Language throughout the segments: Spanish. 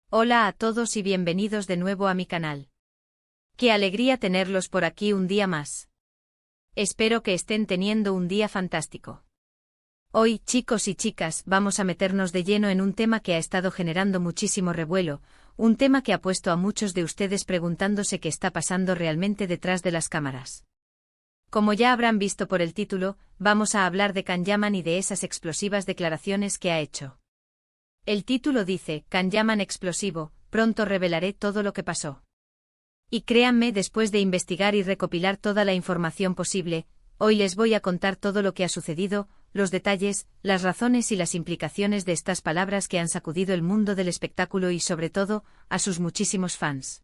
Hola a todos y bienvenidos de nuevo a mi canal. Qué alegría tenerlos por aquí un día más. Espero que estén teniendo un día fantástico. Hoy, chicos y chicas, vamos a meternos de lleno en un tema que ha estado generando muchísimo revuelo, un tema que ha puesto a muchos de ustedes preguntándose qué está pasando realmente detrás de las cámaras. Como ya habrán visto por el título, vamos a hablar de Can Yaman y de esas explosivas declaraciones que ha hecho. El título dice, Can Yaman explosivo, pronto revelaré todo lo que pasó. Y créanme, después de investigar y recopilar toda la información posible, hoy les voy a contar todo lo que ha sucedido, los detalles, las razones y las implicaciones de estas palabras que han sacudido el mundo del espectáculo y sobre todo, a sus muchísimos fans.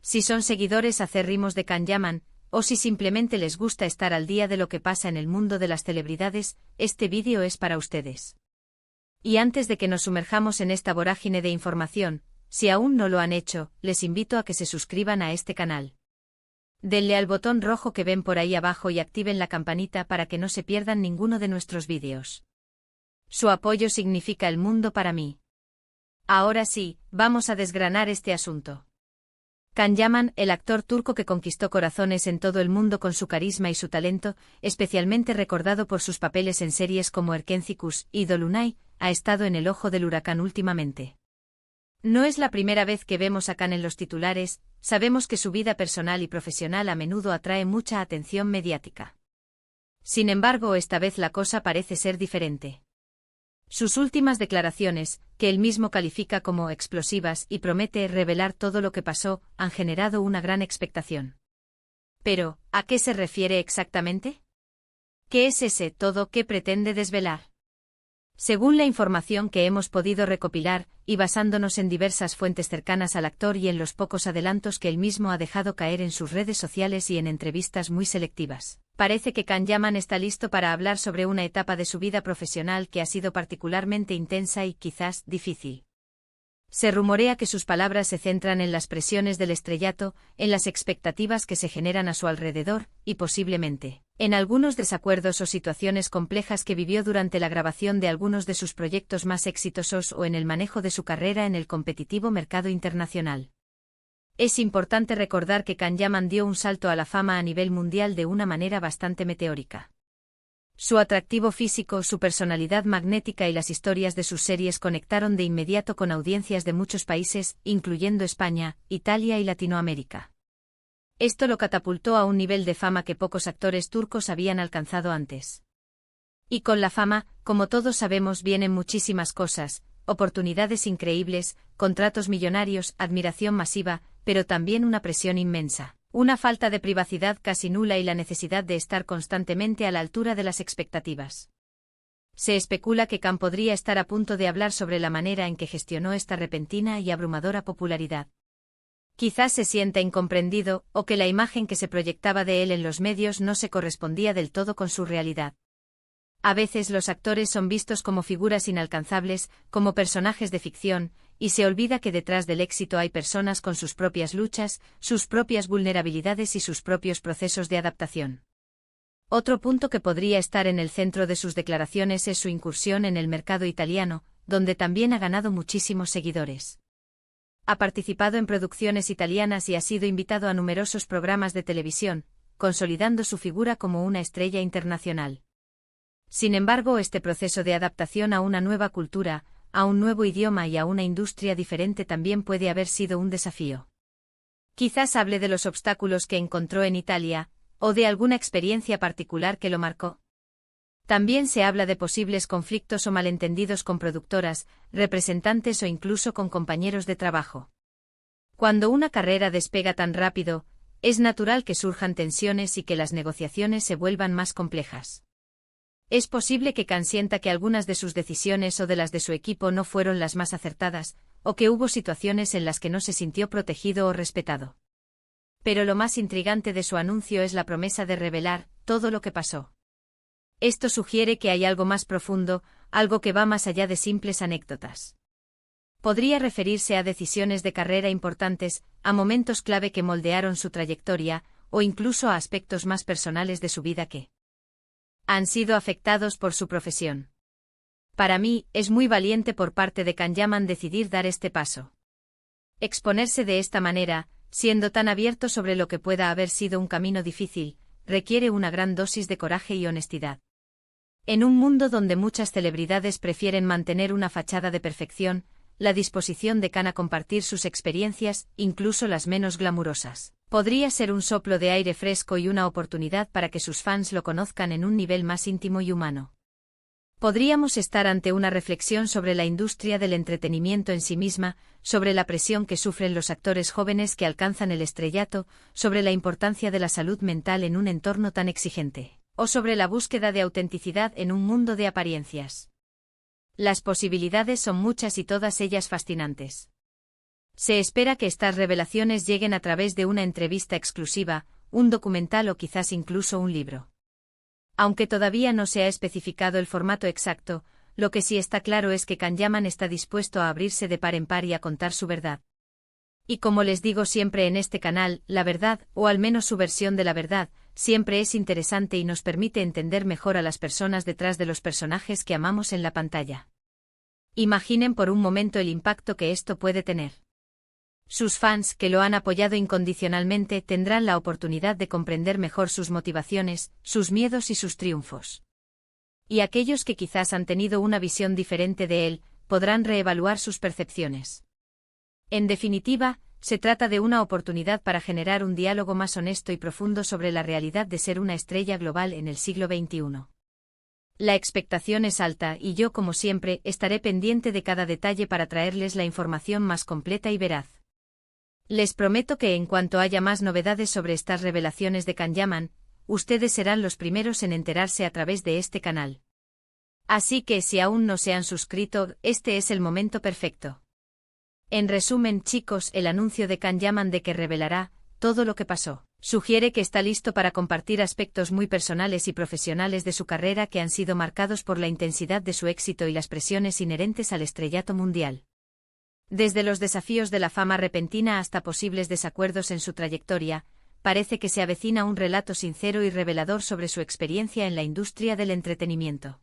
Si son seguidores acérrimos de Can Yaman, o si simplemente les gusta estar al día de lo que pasa en el mundo de las celebridades, este vídeo es para ustedes. Y antes de que nos sumerjamos en esta vorágine de información, si aún no lo han hecho, les invito a que se suscriban a este canal. Denle al botón rojo que ven por ahí abajo y activen la campanita para que no se pierdan ninguno de nuestros vídeos. Su apoyo significa el mundo para mí. Ahora sí, vamos a desgranar este asunto. Can Yaman, el actor turco que conquistó corazones en todo el mundo con su carisma y su talento, especialmente recordado por sus papeles en series como Erkenci y Dolunay, ha estado en el ojo del huracán últimamente. No es la primera vez que vemos a Can en los titulares, sabemos que su vida personal y profesional a menudo atrae mucha atención mediática. Sin embargo, esta vez la cosa parece ser diferente. Sus últimas declaraciones, que él mismo califica como explosivas y promete revelar todo lo que pasó, han generado una gran expectación. Pero, ¿a qué se refiere exactamente? ¿Qué es ese todo que pretende desvelar? Según la información que hemos podido recopilar, y basándonos en diversas fuentes cercanas al actor y en los pocos adelantos que él mismo ha dejado caer en sus redes sociales y en entrevistas muy selectivas, parece que Can Yaman está listo para hablar sobre una etapa de su vida profesional que ha sido particularmente intensa y quizás difícil. Se rumorea que sus palabras se centran en las presiones del estrellato, en las expectativas que se generan a su alrededor, y posiblemente, en algunos desacuerdos o situaciones complejas que vivió durante la grabación de algunos de sus proyectos más exitosos o en el manejo de su carrera en el competitivo mercado internacional. Es importante recordar que Can Yaman dio un salto a la fama a nivel mundial de una manera bastante meteórica. Su atractivo físico, su personalidad magnética y las historias de sus series conectaron de inmediato con audiencias de muchos países, incluyendo España, Italia y Latinoamérica. Esto lo catapultó a un nivel de fama que pocos actores turcos habían alcanzado antes. Y con la fama, como todos sabemos, vienen muchísimas cosas, oportunidades increíbles, contratos millonarios, admiración masiva, pero también una presión inmensa. Una falta de privacidad casi nula y la necesidad de estar constantemente a la altura de las expectativas. Se especula que Can podría estar a punto de hablar sobre la manera en que gestionó esta repentina y abrumadora popularidad. Quizás se sienta incomprendido, o que la imagen que se proyectaba de él en los medios no se correspondía del todo con su realidad. A veces los actores son vistos como figuras inalcanzables, como personajes de ficción, y se olvida que detrás del éxito hay personas con sus propias luchas, sus propias vulnerabilidades y sus propios procesos de adaptación. Otro punto que podría estar en el centro de sus declaraciones es su incursión en el mercado italiano, donde también ha ganado muchísimos seguidores. Ha participado en producciones italianas y ha sido invitado a numerosos programas de televisión, consolidando su figura como una estrella internacional. Sin embargo, este proceso de adaptación a una nueva cultura, a un nuevo idioma y a una industria diferente también puede haber sido un desafío. Quizás hable de los obstáculos que encontró en Italia, o de alguna experiencia particular que lo marcó. También se habla de posibles conflictos o malentendidos con productoras, representantes o incluso con compañeros de trabajo. Cuando una carrera despega tan rápido, es natural que surjan tensiones y que las negociaciones se vuelvan más complejas. Es posible que Can sienta que algunas de sus decisiones o de las de su equipo no fueron las más acertadas, o que hubo situaciones en las que no se sintió protegido o respetado. Pero lo más intrigante de su anuncio es la promesa de revelar todo lo que pasó. Esto sugiere que hay algo más profundo, algo que va más allá de simples anécdotas. Podría referirse a decisiones de carrera importantes, a momentos clave que moldearon su trayectoria, o incluso a aspectos más personales de su vida que han sido afectados por su profesión. Para mí, es muy valiente por parte de Can Yaman decidir dar este paso. Exponerse de esta manera, siendo tan abierto sobre lo que pueda haber sido un camino difícil, requiere una gran dosis de coraje y honestidad. En un mundo donde muchas celebridades prefieren mantener una fachada de perfección, la disposición de Khan a compartir sus experiencias, incluso las menos glamurosas, podría ser un soplo de aire fresco y una oportunidad para que sus fans lo conozcan en un nivel más íntimo y humano. Podríamos estar ante una reflexión sobre la industria del entretenimiento en sí misma, sobre la presión que sufren los actores jóvenes que alcanzan el estrellato, sobre la importancia de la salud mental en un entorno tan exigente, o sobre la búsqueda de autenticidad en un mundo de apariencias. Las posibilidades son muchas y todas ellas fascinantes. Se espera que estas revelaciones lleguen a través de una entrevista exclusiva, un documental o quizás incluso un libro. Aunque todavía no se ha especificado el formato exacto, lo que sí está claro es que Khan Yaman está dispuesto a abrirse de par en par y a contar su verdad. Y como les digo siempre en este canal, la verdad, o al menos su versión de la verdad, siempre es interesante y nos permite entender mejor a las personas detrás de los personajes que amamos en la pantalla. Imaginen por un momento el impacto que esto puede tener. Sus fans, que lo han apoyado incondicionalmente, tendrán la oportunidad de comprender mejor sus motivaciones, sus miedos y sus triunfos. Y aquellos que quizás han tenido una visión diferente de él, podrán reevaluar sus percepciones. En definitiva, se trata de una oportunidad para generar un diálogo más honesto y profundo sobre la realidad de ser una estrella global en el siglo XXI. La expectación es alta y yo, como siempre, estaré pendiente de cada detalle para traerles la información más completa y veraz. Les prometo que en cuanto haya más novedades sobre estas revelaciones de Khan Yaman, ustedes serán los primeros en enterarse a través de este canal. Así que si aún no se han suscrito, este es el momento perfecto. En resumen, chicos, el anuncio de Khan Yaman de que revelará todo lo que pasó sugiere que está listo para compartir aspectos muy personales y profesionales de su carrera que han sido marcados por la intensidad de su éxito y las presiones inherentes al estrellato mundial. Desde los desafíos de la fama repentina hasta posibles desacuerdos en su trayectoria, parece que se avecina un relato sincero y revelador sobre su experiencia en la industria del entretenimiento.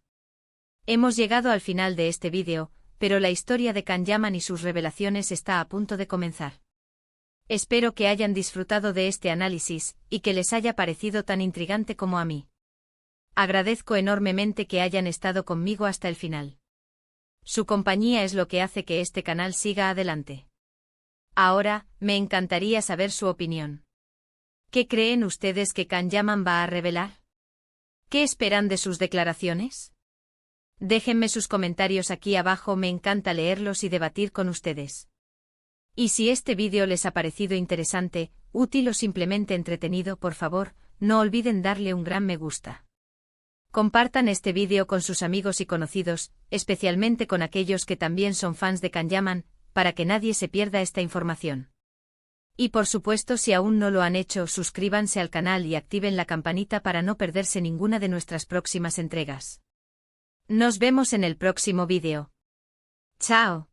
Hemos llegado al final de este vídeo, pero la historia de Khan Yaman y sus revelaciones está a punto de comenzar. Espero que hayan disfrutado de este análisis, y que les haya parecido tan intrigante como a mí. Agradezco enormemente que hayan estado conmigo hasta el final. Su compañía es lo que hace que este canal siga adelante. Ahora, me encantaría saber su opinión. ¿Qué creen ustedes que Khan Yaman va a revelar? ¿Qué esperan de sus declaraciones? Déjenme sus comentarios aquí abajo, me encanta leerlos y debatir con ustedes. Y si este vídeo les ha parecido interesante, útil o simplemente entretenido, por favor, no olviden darle un gran me gusta. Compartan este vídeo con sus amigos y conocidos, especialmente con aquellos que también son fans de Khan Yaman, para que nadie se pierda esta información. Y por supuesto, si aún no lo han hecho, suscríbanse al canal y activen la campanita para no perderse ninguna de nuestras próximas entregas. Nos vemos en el próximo vídeo. ¡Chao!